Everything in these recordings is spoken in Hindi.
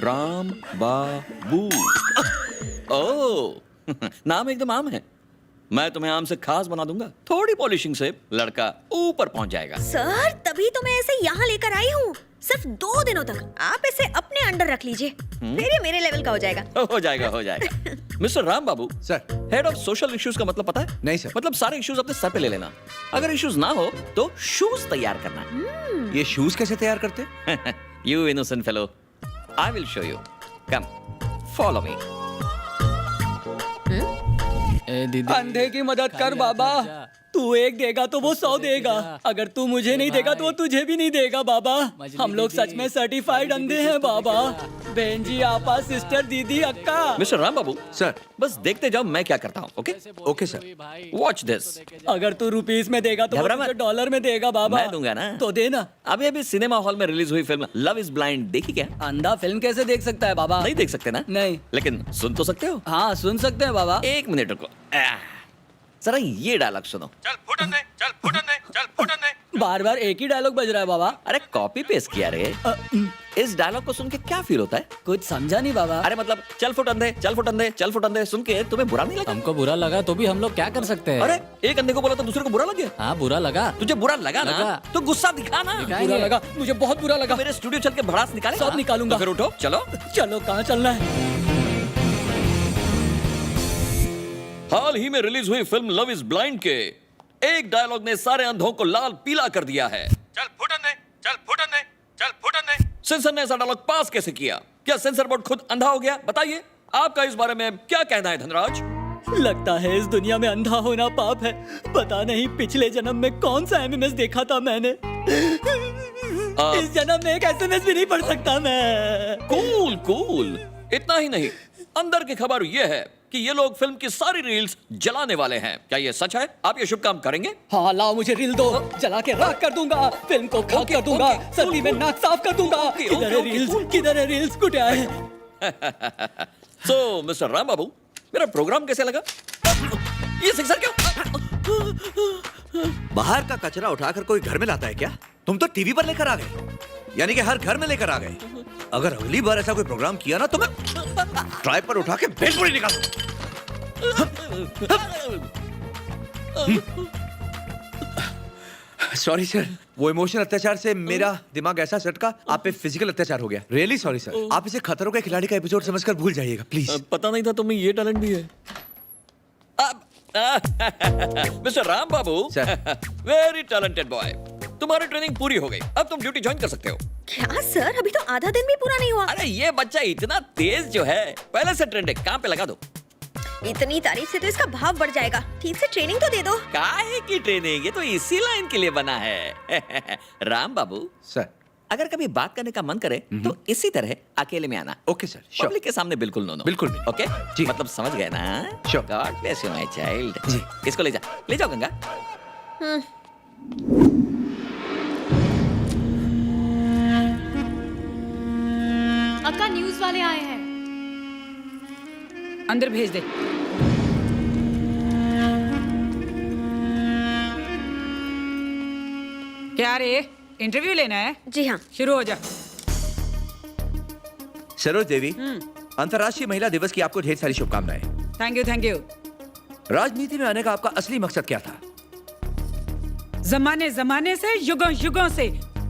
राम बाबू। ओह नाम एकदम आम है। मैं तुम्हें आम से खास बना दूंगा। थोड़ी पॉलिशिंग से लड़का ऊपर पहुंच जाएगा। सर तभी तो मैं इसे यहाँ लेकर आई हूँ, सिर्फ 2 दिनों तक। आप इसे अपने अंडर रख लीजिए, फिर ये मेरे लेवल का हो जाएगा। हो जाएगा हो जाएगा। Mister Ram Babu sir. Head of social issues का मतलब पता है? नहीं सर। मतलब सारे इश्यूज अपने सर पे ले लेना। अगर इश्यूज ना हो तो शूज तैयार करना। ये शूज कैसे तैयार करते? You innocent fellow, I will show you. Come, follow me. अंधे की मदद कर बाबा। तू 1 देगा तो वो 100 देगा। अगर तू मुझे नहीं देगा तो वो तुझे भी नहीं देगा बाबा। हम लोग सच में सर्टिफाइड अंधे हैं बाबा। बहन जी, आपा, सिस्टर, दीदी, अक्का। मिस्टर राम बाबू सर। बस देखते जाओ मैं क्या करता हूँ। Okay okay sir. Watch this. अगर तू रुपीस में देगा तो घबरा वो मत। तुझे डॉलर में देगा बाबा। मैं दूंगा ना। तो देना। अभी सिनेमा हॉल में रिलीज हुई फिल्म लव इज ब्लाइंड देखी क्या? अंधा फिल्म कैसे देख सकता है बाबा? नहीं देख सकते ना? नहीं। लेकिन सुन तो सकते हो? हाँ सुन सकते हैं बाबा। 1 मिनट रुको। जरा ये डायलॉग सुनो। चल फुटन दे, चल फुटन दे, चल फुटन दे। बार बार एक ही डायलॉग बज रहा है बाबा। अरे कॉपी पेस्ट किया रे। इस डायलॉग को सुन के क्या फील होता है? कुछ समझा नहीं बाबा। अरे मतलब चल फुटन दे, चल फुटन दे, चल फुटन दे सुन के तुम्हें बुरा नहीं लगा? हमको बुरा लगा तो भी हम लोग क्या कर सकते हैं? अरे एक अंधे को बोला तो दूसरे को बुरा लग गया। हाँ बुरा लगा। तुझे बुरा लगा ना? लगा। तो गुस्सा दिखा ना। बुरा लगा, मुझे बहुत बुरा लगा। मेरे स्टूडियो चल के भड़ास निकाले। सब निकालूंगा। तो फिर उठो चलो। चलो कहाँ चलना है? हाल ही में रिलीज हुई फिल्म लव इज ब्लाइंड के एक डायलॉग ने सारे अंधों को लाल पीला कर दिया है। चल फुटन दे, चल फुटन दे, चल फुटन दे। सेंसर ने ऐसा डायलॉग पास कैसे किया? क्या सेंसर बोर्ड खुद अंधा हो गया? बताइए आपका इस बारे में क्या कहना है धनराज? लगता है इस दुनिया में अंधा होना पाप है। पता नहीं पिछले जन्म में कौन सा एमएमएस देखा था मैंने। इस जन्म में एक एसएमएस भी नहीं पढ़ सकता मैं। Cool cool. इतना ही नहीं, अंदर की खबर यह है कि ये लोग फिल्म की सारी रील्स जलाने वाले हैं। क्या ये सच है? आप ये शुभ काम करेंगे? हाँ लाओ मुझे रील दो, जला के राख कर दूंगा, फिल्म को खाक कर दूंगा, सर्दी में नाक साफ कर दूंगा। किधर है रील्स? किधर है रील्स? कुछ आए? सो मिस्टर राम बाबू, मेरा प्रोग्राम कैसे लगा? ये सिक्सर क्यों? बाहर का कचरा उठाकर कोई घर में लाता है क्या? तुम तो टीवी पर लेकर आ गए, यानी कि हर घर में लेकर आ गए। अगर अगली बार ऐसा कोई प्रोग्राम किया ना तो मैं ट्राइप पर उठा के भेलपुरी निकाल। सॉरी सर, वो इमोशनल अत्याचार से मेरा दिमाग ऐसा सटका, आप पे फिजिकल अत्याचार हो गया। Really sorry sir. आप इसे खतरों के खिलाड़ी का एपिसोड समझकर भूल जाइएगा प्लीज। पता नहीं था तुम्हें ये टैलेंट भी है। मिस्टर राम बाबू वेरी टैलेंटेड बॉय। तुम्हारी ट्रेनिंग पूरी हो गई, अब तुम ड्यूटी ज्वाइन कर सकते हो। क्या सर, अभी तो आधा दिन भी पूरा नहीं हुआ। अरे ये बच्चा इतना तेज जो है, पहले से ट्रेंड है, काम पे लगा दो। इतनी तारीफ से तो इसका भाव बढ़ जाएगा। ठीक से ट्रेनिंग तो दे दो। काहे की ट्रेनिंग? ये तो इसी लाइन के लिए बना है। राम बाबू सर, अगर कभी बात करने का मन करे तो इसी तरह अकेले में आना। Okay sir, sure. पब्लिक के सामने बिल्कुल नो नो। बिल्कुल नहीं। ओके जी। मतलब समझ गए ना? Sure। God bless you my child. जी। इसको ले जाओ गंगा। अक्का न्यूज वाले आए हैं। अंदर भेज दे। क्या रे, इंटरव्यू लेना है? जी हाँ। शुरू हो जा। सरोज देवी, अंतर्राष्ट्रीय महिला दिवस की आपको ढेर सारी शुभकामनाएं। Thank you thank you. राजनीति में आने का आपका असली मकसद क्या था? जमाने जमाने से, युगों युगों से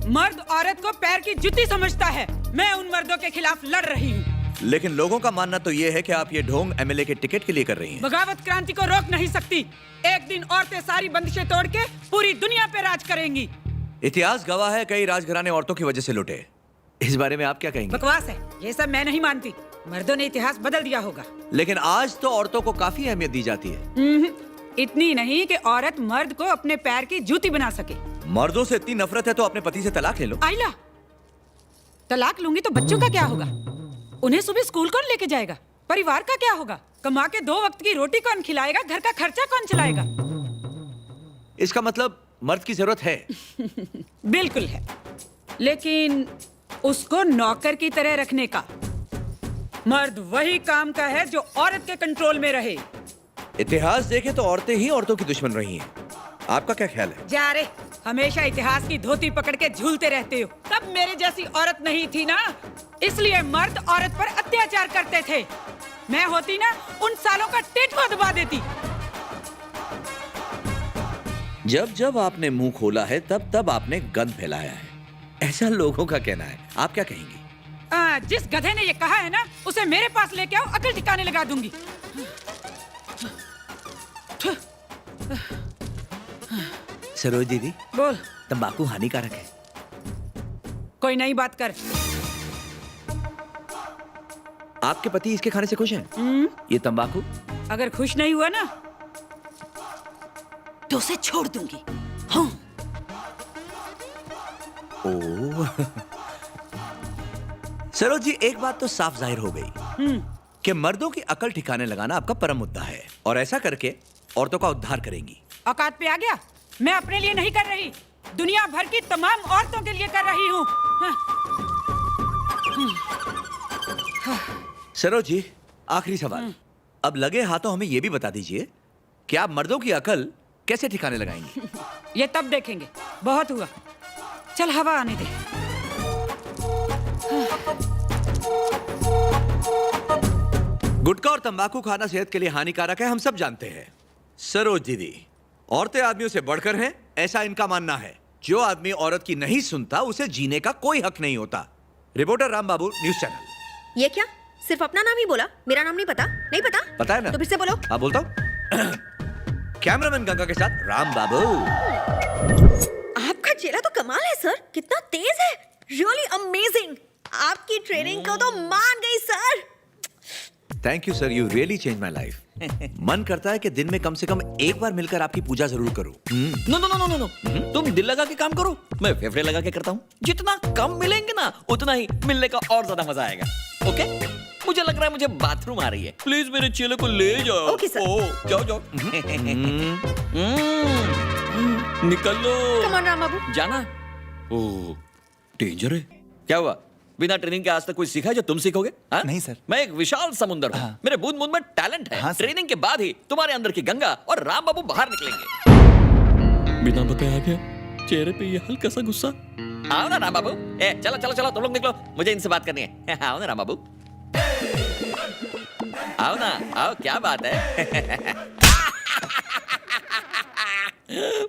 मर्द औरत को पैर की जुत्ती समझता है। मैं उन मर्दों के खिलाफ लड़ रही हूँ। लेकिन लोगों का मानना तो ये है कि आप ये ढोंग एमएलए के टिकट के लिए कर रही हैं। बगावत क्रांति को रोक नहीं सकती। एक दिन औरतें सारी बंदिशें तोड़ के पूरी दुनिया पे राज करेंगी। इतिहास गवाह है, कई राजघराने औरतों की वजह से लुटे। इस बारे में आप क्या कहेंगे? बकवास है, ये सब मैं नहीं मानती। मर्दों ने इतिहास बदल दिया होगा। लेकिन आज तो औरतों को काफी अहमियत दी जाती है। इतनी नहीं कि औरत मर्द को अपने पैर की जूती बना सके। मर्दों से इतनी नफरत है तो अपने पति से तलाक ले लो। आइला, तलाक लूंगी तो बच्चों का क्या होगा? उन्हें सुबह स्कूल कौन लेके जाएगा? परिवार का क्या होगा? कमा के 2 वक्त की रोटी कौन खिलाएगा? घर का खर्चा कौन चलाएगा? इसका मतलब मर्द की जरूरत है। बिल्कुल है, लेकिन उसको नौकर की तरह रखने का। मर्द वही काम का है जो औरत के कंट्रोल में रहे। इतिहास देखे तो औरतें ही औरतों की दुश्मन रही हैं। आपका क्या ख्याल है? जा रे, हमेशा इतिहास की धोती पकड़ के झूलते रहते हो। तब मेरे जैसी औरत नहीं थी ना, इसलिए मर्द औरत पर अत्याचार करते थे। मैं होती ना, उन सालों का टिटवा दबा देती। जब जब आपने मुंह खोला है तब तब आपने गंद फैलाया है, ऐसा लोगों का कहना है। आप क्या कहेंगी? जिस गधे ने ये कहा है ना, उसे मेरे पास लेके आओ, अकल ठिकाने लगा दूंगी। सरोज दीदी, बोल। तंबाकू हानिकारक है। कोई नई बात कर। आपके पति इसके खाने से खुश हैं? ये तंबाकू? अगर खुश नहीं हुआ ना, तो उसे छोड़ दूंगी। हाँ। ओह। सरोज जी, एक बात तो साफ जाहिर हो गई कि मर्दों की अकल ठिकाने लगाना आपका परम मुद्दा है, और ऐसा करके औरतों का उद्धार करेंगी। औकात पे आ गया? मैं अपने लिए नहीं कर रही, दुनिया भर की तमाम औरतों के लिए कर रही हूँ। सरोज जी, आखिरी सवाल। अब लगे हाथों हमें यह भी बता दीजिए कि आप मर्दों की अकल कैसे ठिकाने लगाएंगी? ये तब देखेंगे। बहुत हुआ, चल हवा आने दे। गुटखा और तंबाकू खाना सेहत के लिए हानिकारक है, हम सब जानते हैं। सरोज दीदी, औरतें आदमियों से बढ़कर हैं, ऐसा इनका मानना है। जो आदमी औरत की नहीं सुनता, उसे जीने का कोई हक नहीं होता। रिपोर्टर राम बाबू, न्यूज चैनल। ये क्या? सिर्फ अपना नाम ही बोला, मेरा नाम नहीं पता? नहीं पता? पता है ना? तो फिर से बोलो। हाँ, बोलता हूँ। कैमरामैन गंगा के साथ राम बाबू। आपका चेहरा तो कमाल है सर, कितना तेज है, रियली अमेजिंग। आपकी ट्रेनिंग को तो मान गई sir. Thank you sir, you really change my life. मन करता है कि दिन में कम से कम एक बार मिलकर आपकी पूजा जरूर करूं। No no no no no no, तुम दिल लगा के काम करो, मैं फेफड़े लगा के करता हूँ। जितना कम मिलेंगे ना, उतना ही मिलने का और ज्यादा मजा आएगा। ओके? मुझे लग रहा है मुझे बाथरूम आ रही है, प्लीज मेरे चेले को ले जाओ। Okay sir. ओ, जाओ जाओ। निकल लो। कम ऑन राम बाबू। जाना? ओह, डेंजर है। क्या हुआ? बिना ट्रेनिंग के आज तक कोई सीखा है जो तुम सीखोगे? नहीं सर। मैं एक विशाल समुंदर हूँ। हाँ। मेरे बूंद बूंद में टैलेंट है। हाँ सर। ट्रेनिंग के बाद ही तुम्हारे अंदर की गंगा और राम बाबू बाहर निकलेंगे। बिना बताए आ गया, चेहरे पे ये हल्का सा गुस्सा। आओ ना राम बाबू। चलो चलो चलो, तुम लोग निकलो, मुझे इनसे बात करनी है। आओ ना राम बाबू, आओ ना, आओ। क्या बात है?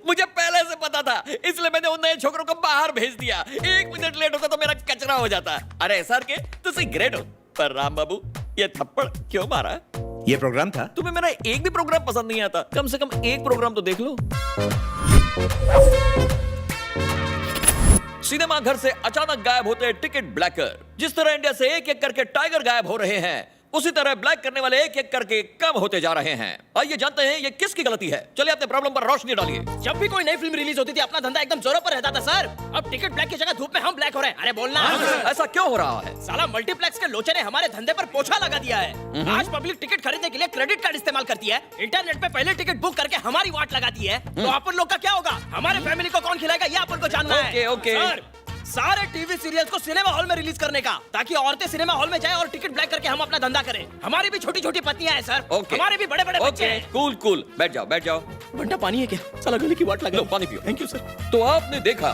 मुझे पहले से पता था, इसलिए मैंने उन नए छोकरों को बाहर भेज दिया। 1 मिनट लेट होता तो मेरा कचरा हो जाता। अरे सर के तुसी ग्रेट हो, पर राम बाबू ये थप्पड़ क्यों मारा? ये प्रोग्राम था? तुम्हें मेरा एक भी प्रोग्राम पसंद नहीं आता? कम से कम एक प्रोग्राम तो देख लो। सिनेमा घर से अचानक गायब होते टिकट ब्लैकर। जिस तरह इंडिया से एक एक करके टाइगर गायब हो रहे हैं, उसी तरह ब्लैक करने वाले एक एक करके कम होते जा रहे हैं। आइए जानते हैं ये किसकी गलती है। चलिए अपने प्रॉब्लम पर रोशनी डालिए। जब भी कोई नई फिल्म रिलीज होती थी, अपना धंधा एकदम जोरों पर रहता था सर। अब टिकट ब्लैक की जगह धूप में हम ब्लैक हो रहे हैं। अरे बोलना। ऐसा क्यों हो रहा है? साला मल्टीप्लेक्स के लोचे ने हमारे धंधे पर पोछा लगा दिया है। आज पब्लिक टिकट खरीदने के लिए क्रेडिट कार्ड इस्तेमाल करती है, इंटरनेट पे पहले टिकट बुक करके हमारी वाट लगाती है। तो अपन लोग का क्या होगा? हमारे फैमिली को कौन खिलाएगा, ये अपन को जानना है। ओके। सर, सारे टीवी सीरियल्स को सिनेमा हॉल में रिलीज करने का, ताकि औरतें सिनेमा हॉल में जाएं और टिकट ब्लैक करके हम अपना धंधा करें। हमारी भी छोटी छोटी पत्नियां हैं सर। ओके। हमारे भी बड़े बड़े बच्चे हैं। कूल कूल, बैठ जाओ बैठ जाओ। बंटा पानी है क्या? साला गले की वाट लगा। लो पानी पियो। Thank you sir. तो आपने देखा,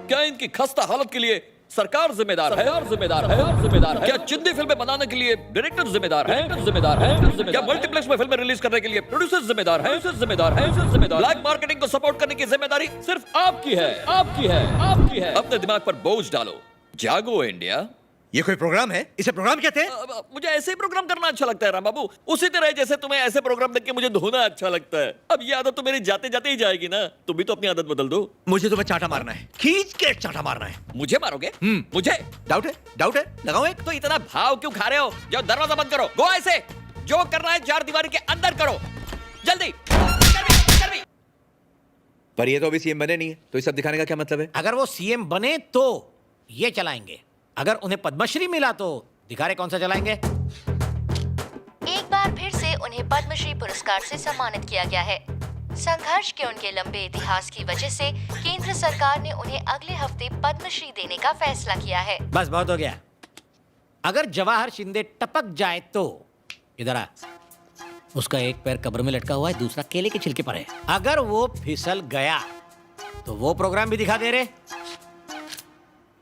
क्या इनकी खस्ता हालत के लिए सरकार जिम्मेदार है? जिम्मेदार है, जिम्मेदार है। क्या चिंदी फिल्में बनाने के लिए डायरेक्टर जिम्मेदार है? जिम्मेदार है। क्या मल्टीप्लेक्स में फिल्में रिलीज करने के लिए प्रोड्यूसर जिम्मेदार है? जिम्मेदार है, जिम्मेदार। ब्लैक मार्केटिंग को सपोर्ट करने की जिम्मेदारी सिर्फ आपकी है, आपकी है, आपकी है। अपने दिमाग पर बोझ डालो, जागो इंडिया। ये कोई प्रोग्राम है? इसे प्रोग्राम कहते हैं? मुझे ऐसे ही प्रोग्राम करना अच्छा लगता है राम बाबू, उसी तरह जैसे तुम्हें ऐसे प्रोग्राम देख के मुझे धोना अच्छा लगता है। अब ये आदत तो मेरी जाते जाते ही जाएगी ना, तुम भी तो अपनी आदत बदल दो। मुझे तुम्हें चाटा मारना है, खींच के चाटा मारना है। मुझे मारोगे? मुझे डाउट है? डाउट है? लगाओ एक। तो इतना भाव क्यों खा रहे हो? जाओ दरवाजा बंद करो, गो ऐसे। जो करना है 4 दीवारी के अंदर करो, जल्दी। पर ये तो अभी सीएम बने नहीं है, तो ये सब दिखाने का क्या मतलब है? अगर वो सीएम बने तो ये चलाएंगे, अगर उन्हें पद्मश्री मिला तो दिखा रहे कौन सा चलाएंगे। एक बार फिर से उन्हें पद्मश्री पुरस्कार से सम्मानित किया गया है। संघर्ष के उनके लंबे इतिहास की वजह से केंद्र सरकार ने उन्हें अगले हफ्ते पद्मश्री देने का फैसला किया है। बस बहुत हो गया। अगर जवाहर शिंदे टपक जाए तो इधर आ। उसका एक पैर कब्र में लटका हुआ है, दूसरा केले के छिलके पर है। अगर वो फिसल गया तो वो प्रोग्राम भी दिखा दे रहे।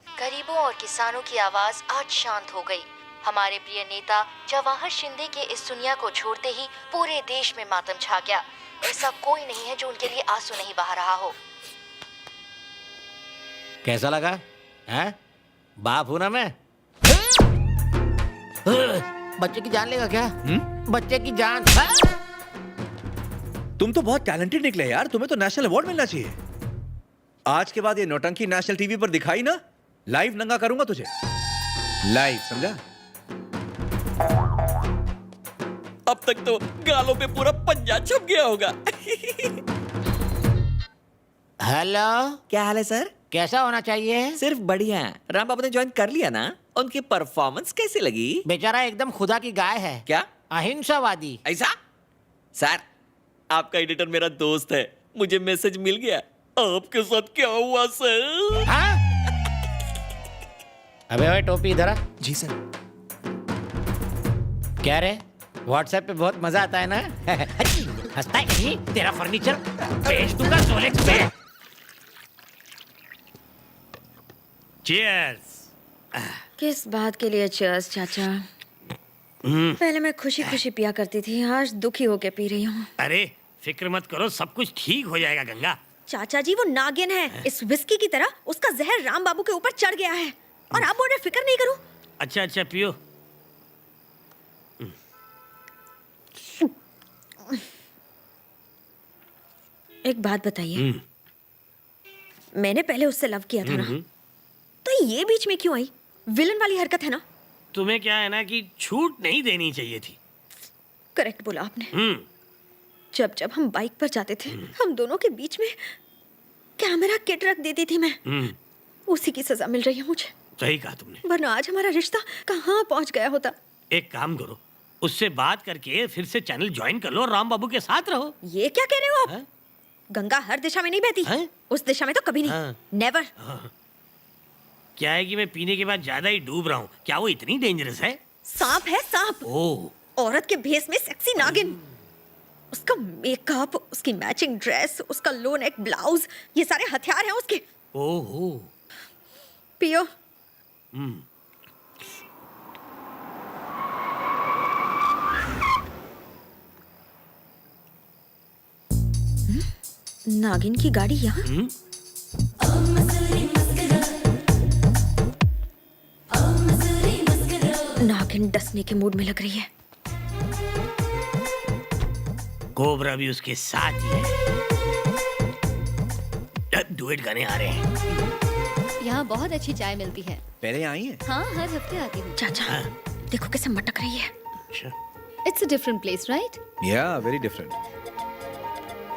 गरीबों और किसानों की आवाज आज शांत हो गई। हमारे प्रिय नेता जवाहर शिंदे के इस दुनिया को छोड़ते ही पूरे देश में मातम छा गया। ऐसा कोई नहीं है जो उनके लिए आंसू नहीं बहा रहा हो। कैसा लगा है? बाप हूं ना मैं। बच्चे की जान लेगा क्या? बच्चे की जान। तुम तो बहुत टैलेंटेड निकले यार, तुम्हें तो नेशनल अवार्ड मिलना चाहिए। आज के बाद ये नौटंकी नेशनल टीवी पर दिखाई ना, लाइव नंगा करूंगा तुझे, लाइव, समझा? अब तक तो गालों पे पूरा पंजा छप गया होगा। हेलो, क्या हाल है सर? कैसा होना चाहिए? सिर्फ बढ़िया। राम बाबू ने ज्वाइन कर लिया ना? उनकी परफॉर्मेंस कैसी लगी? बेचारा एकदम खुदा की गाय है। क्या? अहिंसावादी। ऐसा? सर, आपका एडिटर मेरा दोस्त है, मुझे मैसेज मिल गया। आपके साथ क्या हुआ सर? हाँ? अबे ओए टोपी इधर आ। जी सर। क्या रे? व्हाट्सएप पे बहुत मजा आता है ना? हंसता है कहीं? तेरा फर्नीचर बेच दूंगा रोलेक्स पे। चीयर्स। किस बात के लिए चीयर्स चाचा? पहले मैं खुशी खुशी पिया करती थी, आज दुखी होके पी रही हूँ। अरे फिक्र मत करो, सब कुछ ठीक हो जाएगा गंगा। चाचा जी वो नागिन है, इस विस्की की तरह उसका जहर राम बाबू के ऊपर चढ़ गया है और आप बोल रहे फिक्र नहीं करूं। अच्छा अच्छा पियो। एक बात बताइए, मैंने पहले उससे लव किया था ना, तो ये बीच में क्यों आई? विलन वाली हरकत है ना? तुम्हें क्या है ना कि छूट नहीं देनी चाहिए थी। करेक्ट बोला आपने। जब जब हम बाइक पर जाते थे, हम दोनों के बीच में कैमरा किट रख देती थी मैं। उसी की सजा मिल रही है मुझे। सही कहा तुमने। वरना आज हमारा रिश्ता कहाँ पहुँच गया होता। एक काम करो, उससे बात करके फिर से चैनल ज्वाइन कर लो और राम बाबू के साथ रहो। ये क्या कह रहे हो आप? गंगा हर दिशा में नहीं बहती। उस दिशा में तो कभी नहीं। नेवर। क्या है कि मैं पीने के बाद ज्यादा ही डूब रहा हूँ। क्या वो इतनी डेंजरस है? सांप है सांप। औरत के भेस में सेक्सी नागिन। उसका मेकअप, उसकी मैचिंग ड्रेस, उसका लो नेक ब्लाउज, ये सारे हथियार हैं उसके। ओहो। पियो। नागिन की गाड़ी यहाँ? नागिन डसने के मूड में लग रही है। कोबरा भी उसके साथ ही है। डुएट गाने आ रहे हैं। यहाँ बहुत अच्छी चाय मिलती है। पहले आई है? हाँ, हर हफ्ते आती हूँ। चाचा देखो कैसे मटक रही है। It's a different place, right? या वेरी डिफरेंट।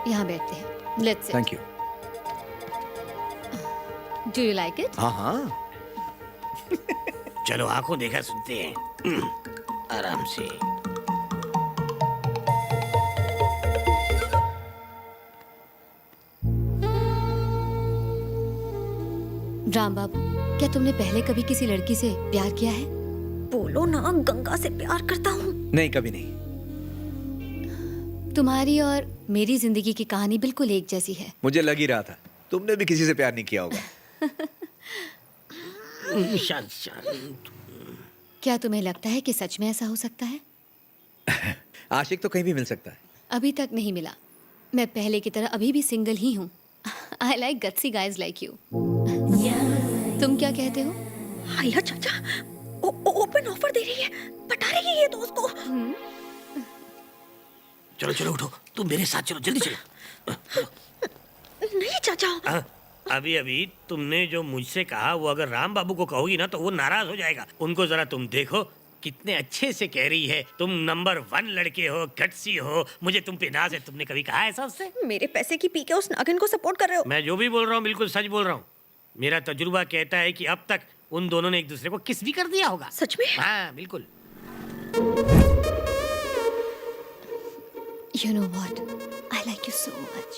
यहाँ बैठते हैं। Let's sit. Thank you. Do you like it? हाँ हाँ। चलो आंखों देखा सुनते हैं आराम से। राम बाबू, क्या तुमने पहले कभी किसी लड़की से प्यार किया है? बोलो ना, गंगा से प्यार करता हूँ। नहीं, कभी नहीं। तुम्हारी और मेरी जिंदगी की कहानी बिल्कुल एक जैसी है। मुझे लग ही रहा था तुमने भी किसी से प्यार नहीं किया होगा। शांत शांत। क्या तुम्हें लगता है कि सच में ऐसा हो सकता है? आशिक तो कहीं भी मिल सकता है। अभी तक नहीं मिला। मैं पहले की तरह अभी भी सिंगल ही हूँ। I like gutsy guys like you. तुम क्या कहते हो? आया चाचा, ओपन ऑफर दे रही है, पटा रही है ये तो उसको। चलो चलो उठो, तुम मेरे साथ चलो, जल्दी चलो। नहीं चाचा। अभी अभी तुमने जो मुझसे कहा वो अगर राम बाबू को कहोगी ना तो वो नाराज हो जाएगा। उनको जरा तुम देखो कितने अच्छे से कह रही है, तुम नंबर 1 लड़के हो, गट्सी हो, मुझे तुम पे नाज है। तुमने कभी कहा ऐसा उससे? मेरे पैसे की पी के उस नागिन को सपोर्ट कर रहे हो। मैं जो भी बोल रहा हूँ बिल्कुल सच बोल रहा हूँ। मेरा तजुर्बा कहता है कि अब तक उन दोनों ने एक दूसरे को किस भी कर दिया होगा। सच में? हाँ बिल्कुल। You know what? I like you so much.